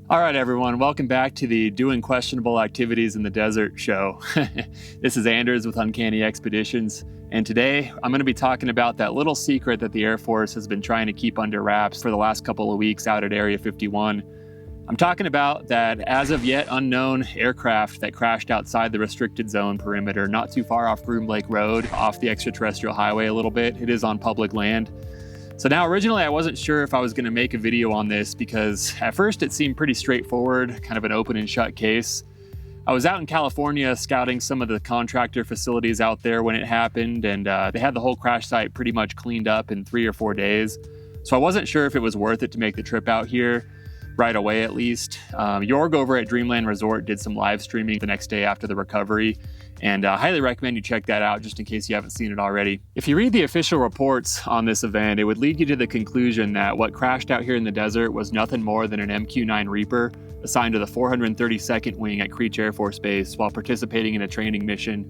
All right, everyone, welcome back to the Doing Questionable Activities in the Desert show. This is Andres with Uncanny Expeditions, and today I'm going to be talking about that little secret that the Air Force has been trying to keep under wraps for the last couple of weeks out at Area 51. I'm talking about that as of yet unknown aircraft that crashed outside the restricted zone perimeter, not too far off Groom Lake Road, off the extraterrestrial highway a little bit. It is on public land. So now originally I wasn't sure if I was going to make a video on this because at first it seemed pretty straightforward, kind of an open and shut case. I was out in California scouting some of the contractor facilities out there when it happened, and they had the whole crash site pretty much cleaned up in 3 or 4 days. So I wasn't sure if it was worth it to make the trip out here right away, at least. Jorg over at Dreamland Resort did some live streaming the next day after the recovery, and I highly recommend you check that out just in case you haven't seen it already. If you read the official reports on this event, it would lead you to the conclusion that what crashed out here in the desert was nothing more than an MQ-9 Reaper assigned to the 432nd Wing at Creech Air Force Base while participating in a training mission.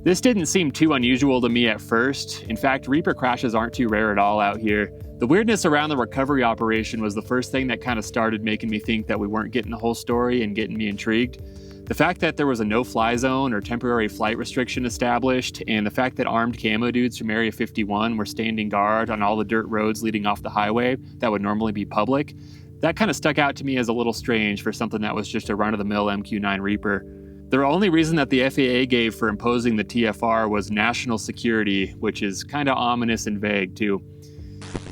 This didn't seem too unusual to me at first. In fact, Reaper crashes aren't too rare at all out here. The weirdness around the recovery operation was the first thing that kind of started making me think that we weren't getting the whole story and getting me intrigued. The fact that there was a no-fly zone or temporary flight restriction established, and the fact that armed camo dudes from Area 51 were standing guard on all the dirt roads leading off the highway that would normally be public, that kind of stuck out to me as a little strange for something that was just a run-of-the-mill MQ-9 Reaper. The only reason that the FAA gave for imposing the TFR was national security, which is kind of ominous and vague too.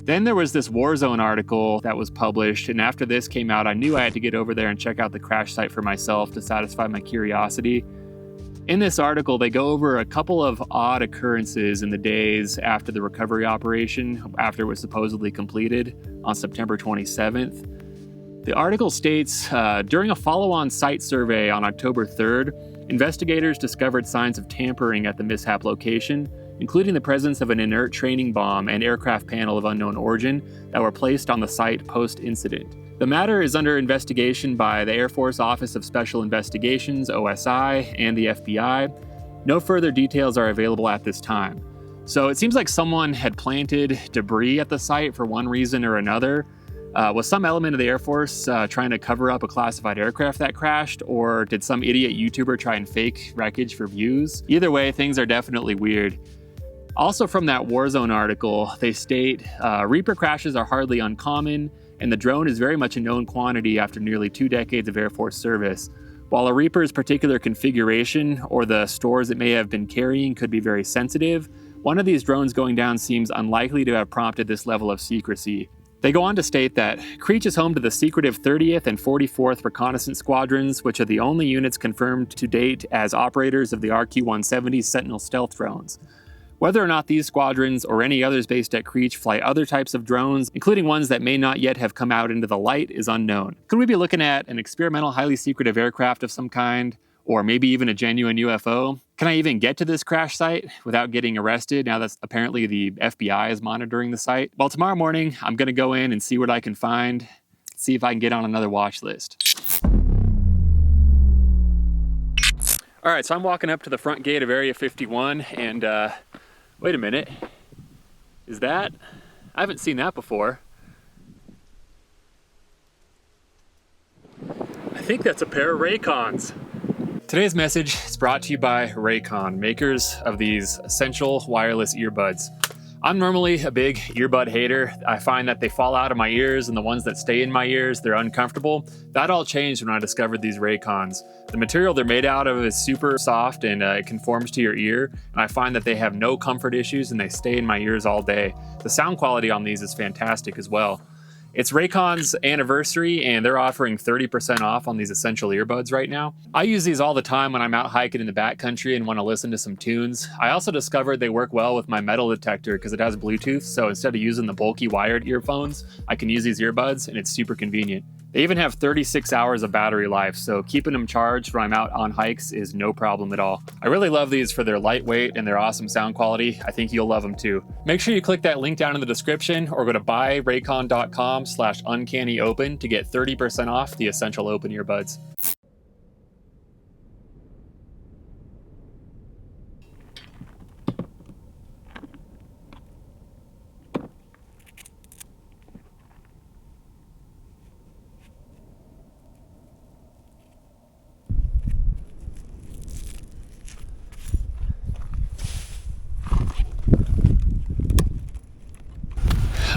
Then there was this Warzone article that was published, and after this came out, I knew I had to get over there and check out the crash site for myself to satisfy my curiosity. In this article, they go over a couple of odd occurrences in the days after the recovery operation, after it was supposedly completed on September 27th. The article states, during a follow-on site survey on October 3rd, investigators discovered signs of tampering at the mishap location, including the presence of an inert training bomb and aircraft panel of unknown origin that were placed on the site post-incident. The matter is under investigation by the Air Force Office of Special Investigations, OSI, and the FBI. No further details are available at this time. So it seems like someone had planted debris at the site for one reason or another. Was some element of the Air Force trying to cover up a classified aircraft that crashed, or did some idiot YouTuber try and fake wreckage for views? Either way, things are definitely weird. Also from that Warzone article, they state, Reaper crashes are hardly uncommon, and the drone is very much a known quantity after nearly 2 decades of Air Force service. While a Reaper's particular configuration or the stores it may have been carrying could be very sensitive, one of these drones going down seems unlikely to have prompted this level of secrecy. They go on to state that Creech is home to the secretive 30th and 44th Reconnaissance Squadrons, which are the only units confirmed to date as operators of the RQ-170 Sentinel stealth drones. Whether or not these squadrons or any others based at Creech fly other types of drones, including ones that may not yet have come out into the light, is unknown. Could we be looking at an experimental, highly secretive aircraft of some kind? Or maybe even a genuine UFO? Can I even get to this crash site without getting arrested now that apparently the FBI is monitoring the site? Well, tomorrow morning, I'm going to go in and see what I can find, see if I can get on another watch list. All right, so I'm walking up to the front gate of Area 51, and wait a minute. Is that? I haven't seen that before. I think that's a pair of Raycons. Today's message is brought to you by Raycon, makers of these essential wireless earbuds. I'm normally a big earbud hater. I find that they fall out of my ears, and the ones that stay in my ears, they're uncomfortable. That all changed when I discovered these Raycons. The material they're made out of is super soft, and it conforms to your ear, and I find that they have no comfort issues and they stay in my ears all day. The sound quality on these is fantastic as well. It's Raycon's anniversary, and they're offering 30% off on these essential earbuds right now. I use these all the time when I'm out hiking in the backcountry and want to listen to some tunes. I also discovered they work well with my metal detector because it has Bluetooth, so instead of using the bulky wired earphones, I can use these earbuds, and it's super convenient. They even have 36 hours of battery life, so keeping them charged when I'm out on hikes is no problem at all. I really love these for their lightweight and their awesome sound quality. I think you'll love them too. Make sure you click that link down in the description or go to buyraycon.com/uncannyopen to get 30% off the Essential Open earbuds.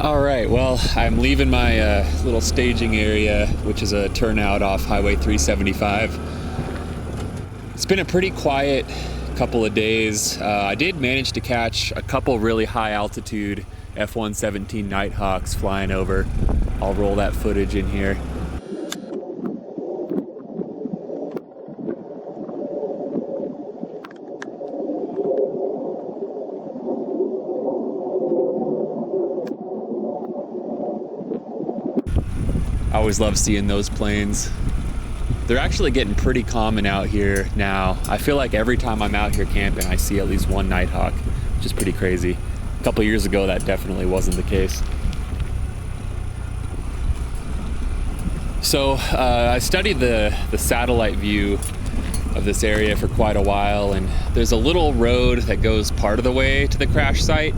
All right, well, I'm leaving my little staging area, which is a turnout off Highway 375. It's been a pretty quiet couple of days. I did manage to catch a couple really high altitude F-117 Nighthawks flying over. I'll roll that footage in here. I always love seeing those planes. They're actually getting pretty common out here now. I feel like every time I'm out here camping, I see at least one Nighthawk, which is pretty crazy. A couple years ago, that definitely wasn't the case. So I studied the satellite view of this area for quite a while, and there's a little road that goes part of the way to the crash site.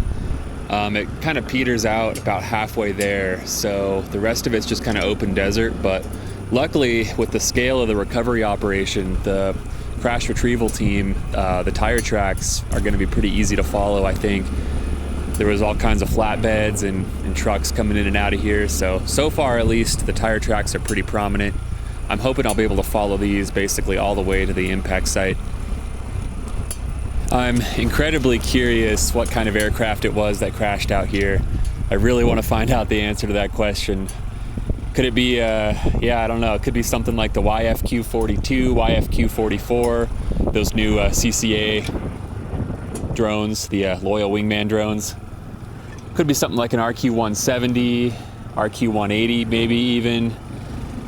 It kind of peters out about halfway there, so the rest of it's just kind of open desert. But luckily, with the scale of the recovery operation, the crash retrieval team, the tire tracks are going to be pretty easy to follow, I think. There was all kinds of flatbeds and trucks coming in and out of here, so far at least the tire tracks are pretty prominent. I'm hoping I'll be able to follow these basically all the way to the impact site. I'm incredibly curious what kind of aircraft it was that crashed out here. I really want to find out the answer to that question. Could it be, I don't know, it could be something like the YFQ-42, YFQ-44, those new CCA drones, the Loyal Wingman drones. Could be something like an RQ-170, RQ-180 maybe even.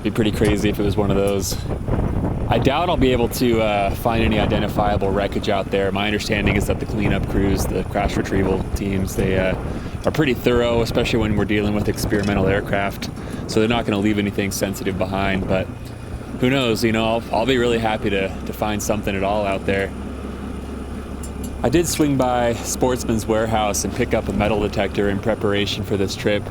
Be pretty crazy if it was one of those. I doubt I'll be able to find any identifiable wreckage out there. My understanding is that the cleanup crews, the crash retrieval teams, they are pretty thorough, especially when we're dealing with experimental aircraft. So they're not going to leave anything sensitive behind. But who knows? You know, I'll be really happy to find something at all out there. I did swing by Sportsman's Warehouse and pick up a metal detector in preparation for this trip.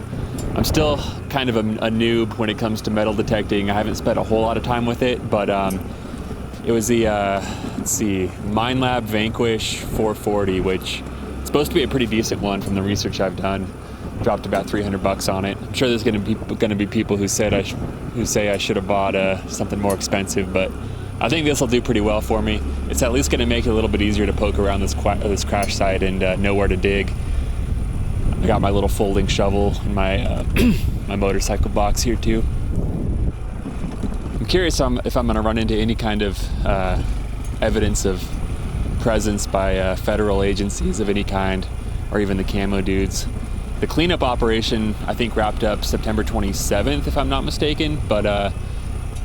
I'm still kind of a noob when it comes to metal detecting. I haven't spent a whole lot of time with it, but it was the, MineLab Vanquish 440, which is supposed to be a pretty decent one from the research I've done. Dropped about $300 on it. I'm sure there's going to be people who say I should have bought something more expensive, but I think this will do pretty well for me. It's at least going to make it a little bit easier to poke around this crash site and know where to dig. I got my little folding shovel in my my motorcycle box here too. I'm curious if I'm going to run into any kind of evidence of presence by federal agencies of any kind, or even the camo dudes. The cleanup operation, I think, wrapped up September 27th, if I'm not mistaken, but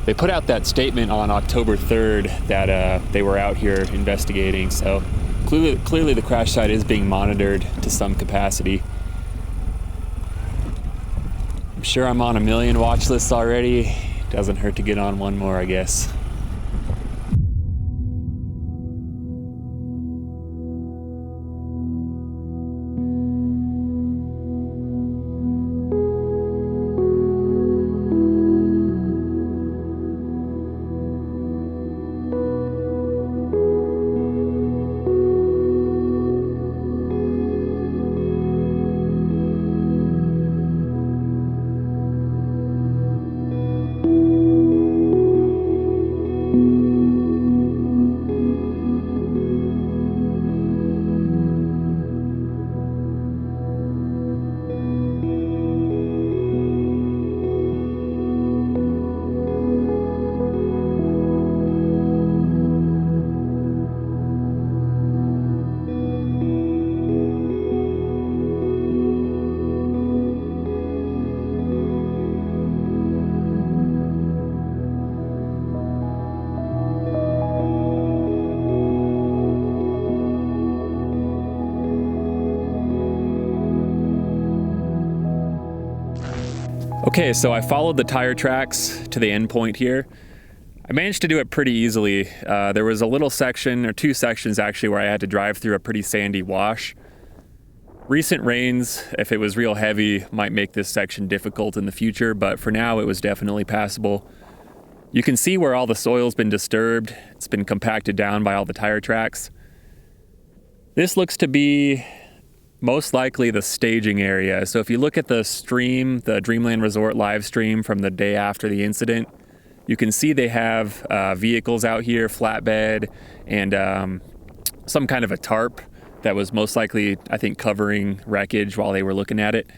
they put out that statement on October 3rd that they were out here investigating, so clearly the crash site is being monitored to some capacity. I'm sure I'm on a million watch lists already. Doesn't hurt to get on one more, I guess. Okay, so I followed the tire tracks to the end point here. I managed to do it pretty easily. There was a little section, or two sections actually, where I had to drive through a pretty sandy wash. Recent rains, if it was real heavy, might make this section difficult in the future, but for now it was definitely passable. You can see where all the soil's been disturbed. It's been compacted down by all the tire tracks. This looks to be most likely the staging area. So if you look at the stream, the Dreamland Resort live stream from the day after the incident, you can see they have vehicles out here, flatbed, and some kind of a tarp that was most likely, I think, covering wreckage while they were looking at it.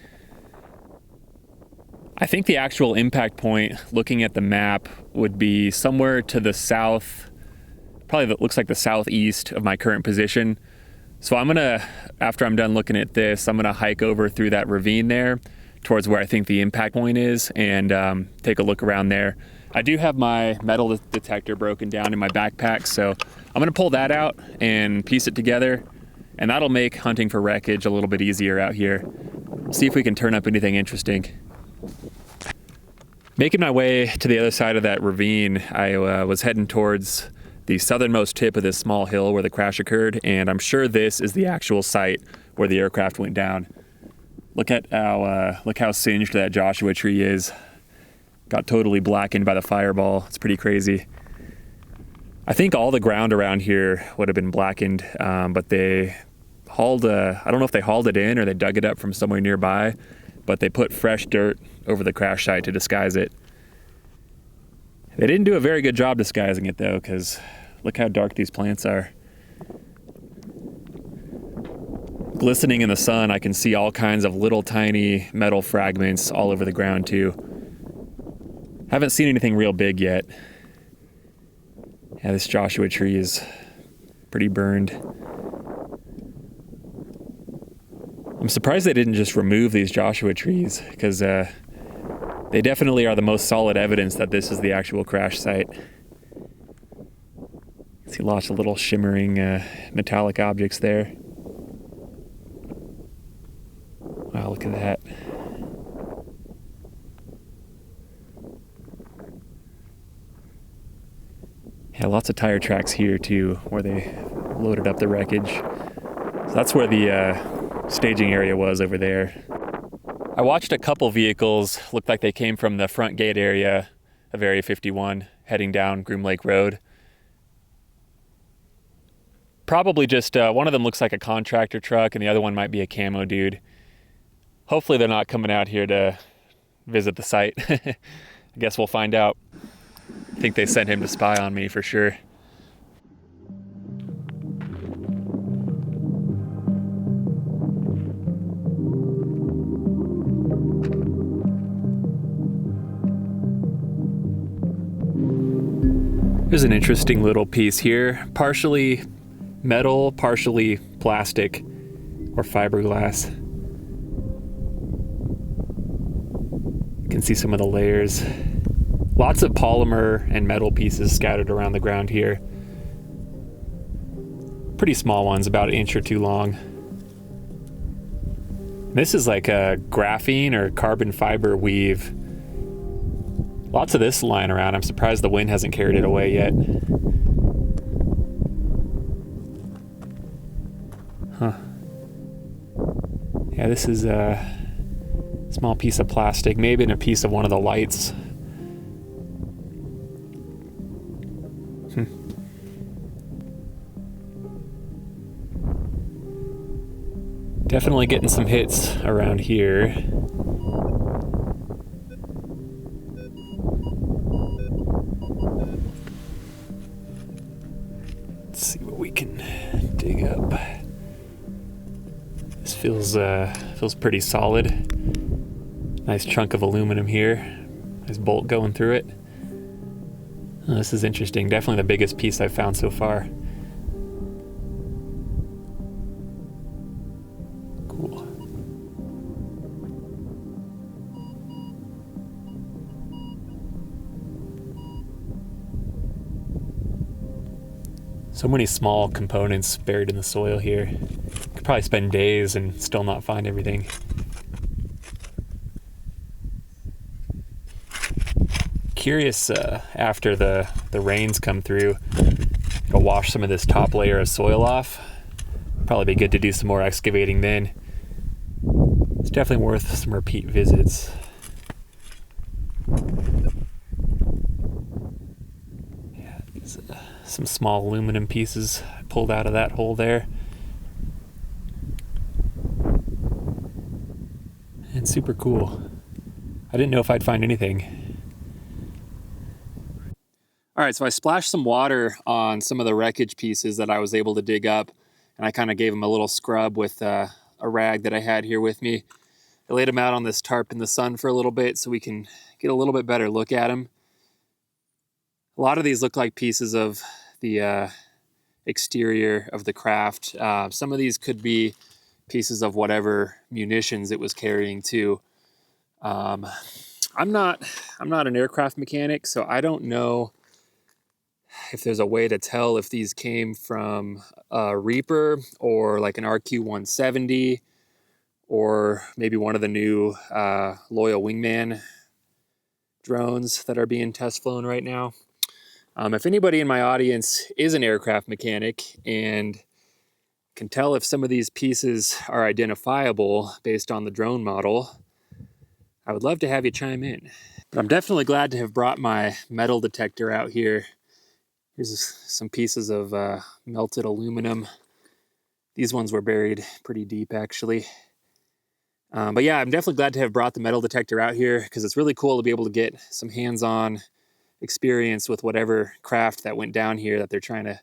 I think the actual impact point, looking at the map, would be somewhere to the south, probably that looks like the southeast of my current position. So I'm gonna, after I'm done looking at this, I'm gonna hike over through that ravine there towards where I think the impact point is and take a look around there. I do have my metal detector broken down in my backpack, so I'm gonna pull that out and piece it together, and that'll make hunting for wreckage a little bit easier out here. We'll see if we can turn up anything interesting. Making my way to the other side of that ravine, I was heading towards the southernmost tip of this small hill where the crash occurred, and I'm sure this is the actual site where the aircraft went down. Look how singed that Joshua tree is. Got totally blackened by the fireball. It's pretty crazy. I think all the ground around here would have been blackened, but they hauled, I don't know if they hauled it in or they dug it up from somewhere nearby, but they put fresh dirt over the crash site to disguise it. They didn't do a very good job disguising it though, because look how dark these plants are. Glistening in the sun, I can see all kinds of little tiny metal fragments all over the ground too. Haven't seen anything real big yet. Yeah, this Joshua tree is pretty burned. I'm surprised they didn't just remove these Joshua trees, because they definitely are the most solid evidence that this is the actual crash site. See lots of little shimmering metallic objects there. Wow, look at that. Yeah, lots of tire tracks here too, where they loaded up the wreckage. So that's where the staging area was over there. I watched a couple vehicles, looked like they came from the front gate area of Area 51, heading down Groom Lake Road. Probably just, one of them looks like a contractor truck and the other one might be a camo dude. Hopefully they're not coming out here to visit the site. I guess we'll find out. I think they sent him to spy on me for sure. There's an interesting little piece here, partially metal, partially plastic or fiberglass. You can see some of the layers. Lots of polymer and metal pieces scattered around the ground here. Pretty small ones, about an inch or two long. This is like a graphene or carbon fiber weave. Lots of this lying around. I'm surprised the wind hasn't carried it away yet. Huh. Yeah, this is a small piece of plastic, maybe in a piece of one of the lights. Definitely getting some hits around here. Let's see what we can dig up. This feels pretty solid. Nice chunk of aluminum here. Nice bolt going through it. Oh, this is interesting. Definitely the biggest piece I've found so far. Cool. So many small components buried in the soil here. Could probably spend days and still not find everything. Curious, after the rains come through, it'll wash some of this top layer of soil off. Probably be good to do some more excavating then. It's definitely worth some repeat visits. Yeah, these, some small aluminum pieces pulled out of that hole there. It's super cool. I didn't know if I'd find anything. All right, so I splashed some water on some of the wreckage pieces that I was able to dig up, and I kind of gave them a little scrub with a rag that I had here with me. I laid them out on this tarp in the sun for a little bit so we can get a little bit better look at them. A lot of these look like pieces of the exterior of the craft. Some of these could be pieces of whatever munitions it was carrying too. I'm not an aircraft mechanic, so I don't know if there's a way to tell if these came from a Reaper or like an RQ-170 or maybe one of the new Loyal Wingman drones that are being test flown right now. If anybody in my audience is an aircraft mechanic and can tell if some of these pieces are identifiable based on the drone model, I would love to have you chime in. But I'm definitely glad to have brought my metal detector out here. Here's some pieces of melted aluminum. These ones were buried pretty deep, actually. But yeah, I'm definitely glad to have brought the metal detector out here because it's really cool to be able to get some hands-on experience with whatever craft that went down here that they're trying to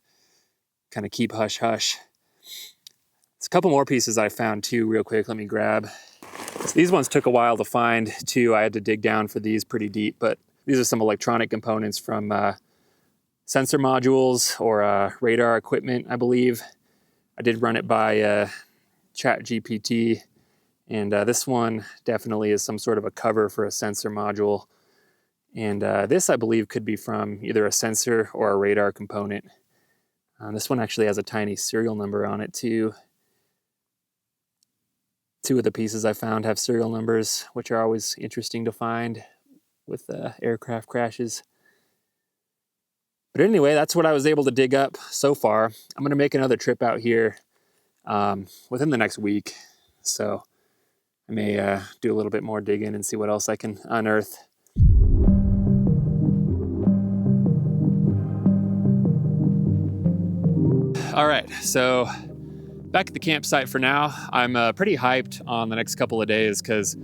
kind of keep hush-hush. There's a couple more pieces I found too, real quick. Let me grab. So these ones took a while to find too. I had to dig down for these pretty deep, but these are some electronic components from sensor modules or radar equipment, I believe. I did run it by ChatGPT, and this one definitely is some sort of a cover for a sensor module. And this, I believe, could be from either a sensor or a radar component. This one actually has a tiny serial number on it too. Two of the pieces I found have serial numbers, which are always interesting to find with aircraft crashes. But anyway, that's what I was able to dig up so far. I'm going to make another trip out here within the next week. So I may do a little bit more digging and see what else I can unearth. All right, so back at the campsite for now. I'm pretty hyped on the next couple of days because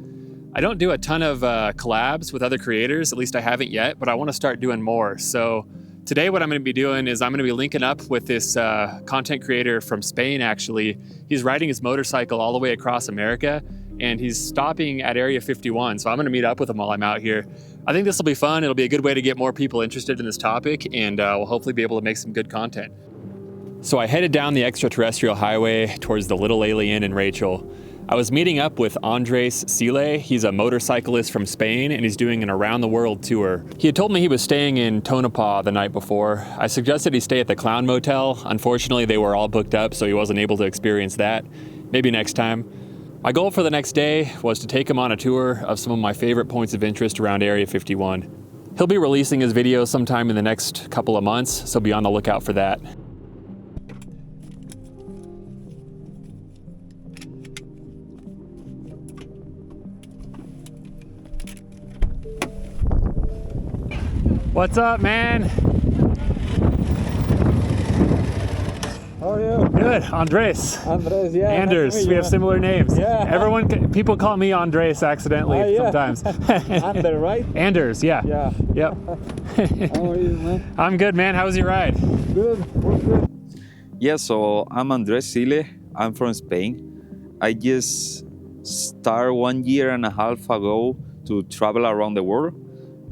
I don't do a ton of collabs with other creators, at least I haven't yet, but I want to start doing more. So today what I'm going to be doing is I'm going to be linking up with this content creator from Spain, actually. He's riding his motorcycle all the way across America, and he's stopping at Area 51. So I'm going to meet up with him while I'm out here. I think this will be fun. It'll be a good way to get more people interested in this topic, and we'll hopefully be able to make some good content. So I headed down the extraterrestrial highway towards the Little Alien in Rachel. I was meeting up with Andres Sile. He's a motorcyclist from Spain, and he's doing an around-the-world tour. He had told me he was staying in Tonopah the night before. I suggested he stay at the Clown Motel. Unfortunately, they were all booked up, so he wasn't able to experience that. Maybe next time. My goal for the next day was to take him on a tour of some of my favorite points of interest around Area 51. He'll be releasing his video sometime in the next couple of months, so be on the lookout for that. What's up, man? How are you? Good, Andres. Andres, yeah. Anders, nice to meet we you, have man. similar names. Yeah. People call me Andres accidentally Yeah. sometimes. Ander, right? Anders, yeah. Yeah. Yep. How are you, man? I'm good, man. How was your ride? Good. What's good? Yeah, so I'm Andres Sile. I'm from Spain. I just started 1.5 years ago to travel around the world.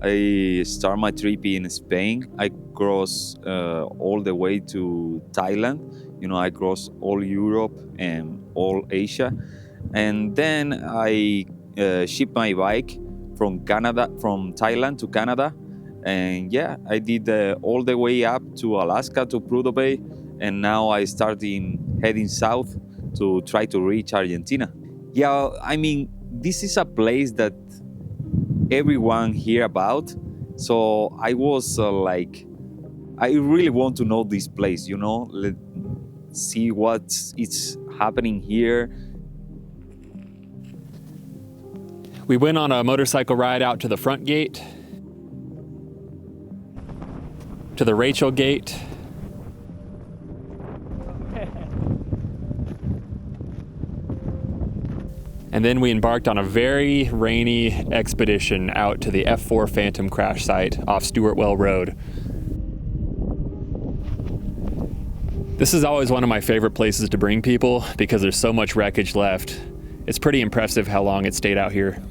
I start my trip in Spain. I cross all the way to Thailand. You know, I cross all Europe and all Asia. And then I shipped my bike from Thailand to Canada. And yeah, I did all the way up to Alaska, to Prudhoe Bay. And now I started heading south to try to reach Argentina. Yeah, I mean, this is a place that everyone hear about. So I was like, I really want to know this place, you know, let's see what's happening here. We went on a motorcycle ride out to the front gate, to the Rachel gate. And then we embarked on a very rainy expedition out to the F4 Phantom crash site off Stewartwell Road. This is always one of my favorite places to bring people because there's so much wreckage left. It's pretty impressive how long it stayed out here.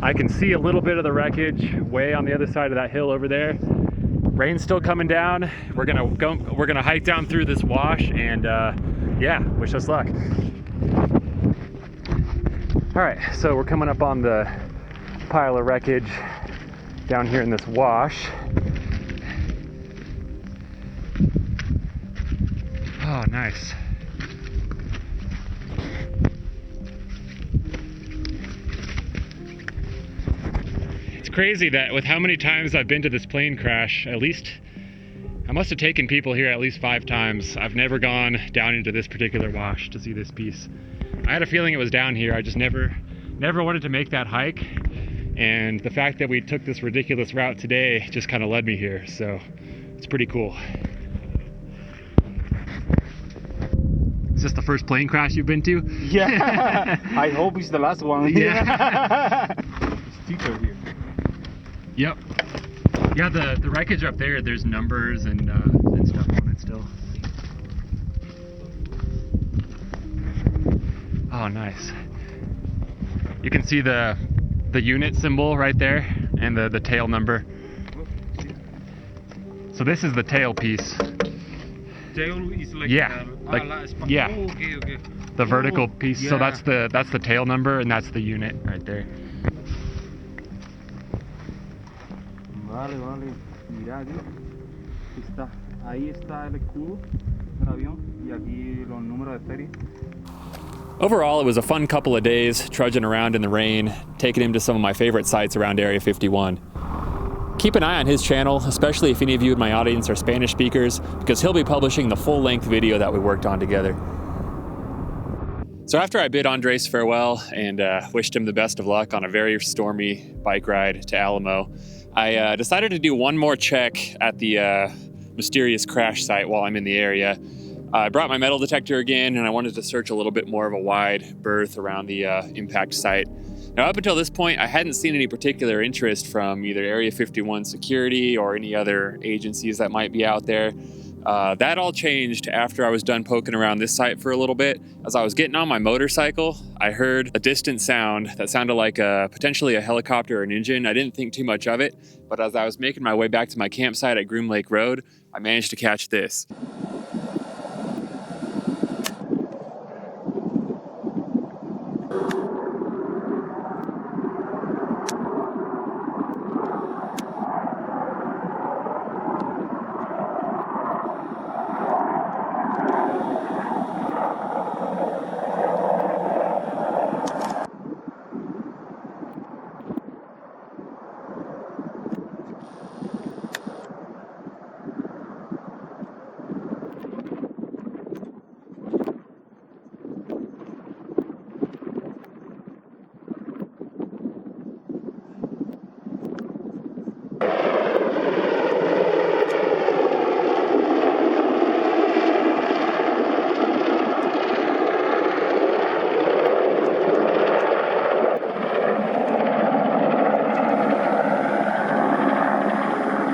I can see a little bit of the wreckage way on the other side of that hill over there. Rain's still coming down. We're gonna hike down through this wash and yeah, wish us luck. All right, so we're coming up on the pile of wreckage down here in this wash. Oh, nice. Crazy that with how many times I've been to this plane crash, at least I must have taken people here at least 5 times. I've never gone down into this particular wash to see this piece. I had a feeling it was down here. I just never wanted to make that hike, and the fact that we took this ridiculous route today just kind of led me here, so it's pretty cool. Is this the first plane crash you've been to? Yeah. I hope it's the last one. Yeah. It's steeper here. Yep. Yeah, the wreckage up there, there's numbers and stuff on it still. Oh, nice. You can see the unit symbol right there and the tail number. So this is the tail piece. Tail is like Yeah, yeah. Oh, okay. The vertical piece. Yeah. So that's the tail number and that's the unit right there. Vale. Mira aquí. Ahí está el escudo del avión y aquí los números de serie. Overall, it was a fun couple of days trudging around in the rain, taking him to some of my favorite sites around Area 51. Keep an eye on his channel, especially if any of you in my audience are Spanish speakers, because he'll be publishing the full-length video that we worked on together. So after I bid Andres farewell and wished him the best of luck on a very stormy bike ride to Alamo, I decided to do one more check at the mysterious crash site while I'm in the area. I brought my metal detector again, and I wanted to search a little bit more of a wide berth around the impact site. Now, up until this point, I hadn't seen any particular interest from either Area 51 security or any other agencies that might be out there. That all changed after I was done poking around this site for a little bit. As I was getting on my motorcycle, I heard a distant sound that sounded like potentially a helicopter or an engine. I didn't think too much of it, but as I was making my way back to my campsite at Groom Lake Road, I managed to catch this.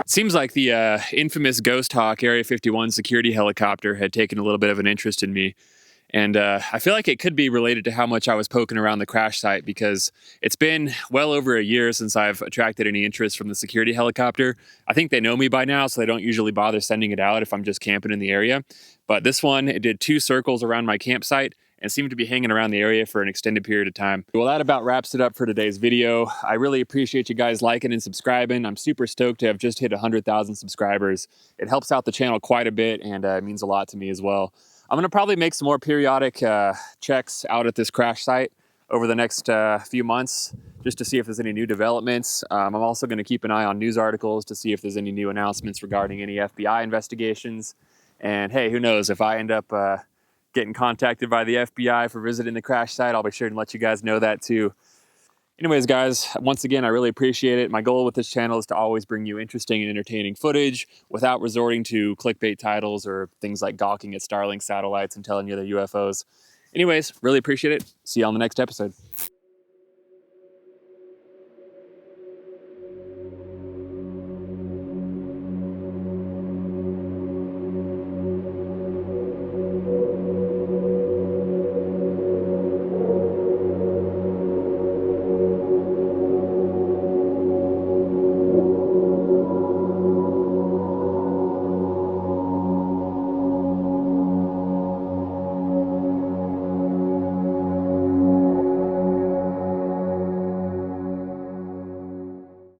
Seems like the infamous Ghost Hawk Area 51 security helicopter had taken a little bit of an interest in me. And I feel like it could be related to how much I was poking around the crash site, because it's been well over a year since I've attracted any interest from the security helicopter. I think they know me by now, so they don't usually bother sending it out if I'm just camping in the area. But this one, it did 2 circles around my campsite and seemed to be hanging around the area for an extended period of time. Well, that about wraps it up for today's video. I really appreciate you guys liking and subscribing. I'm super stoked to have just hit 100,000 subscribers. It helps out the channel quite a bit, and it means a lot to me as well. I'm gonna probably make some more periodic checks out at this crash site over the next few months, just to see if there's any new developments. I'm also gonna keep an eye on news articles to see if there's any new announcements regarding any FBI investigations. And hey, who knows, if I end up getting contacted by the FBI for visiting the crash site, I'll be sure to let you guys know that too. Anyways, guys, once again, I really appreciate it. My goal with this channel is to always bring you interesting and entertaining footage without resorting to clickbait titles or things like gawking at Starlink satellites and telling you they're UFOs. Anyways, really appreciate it. See you on the next episode.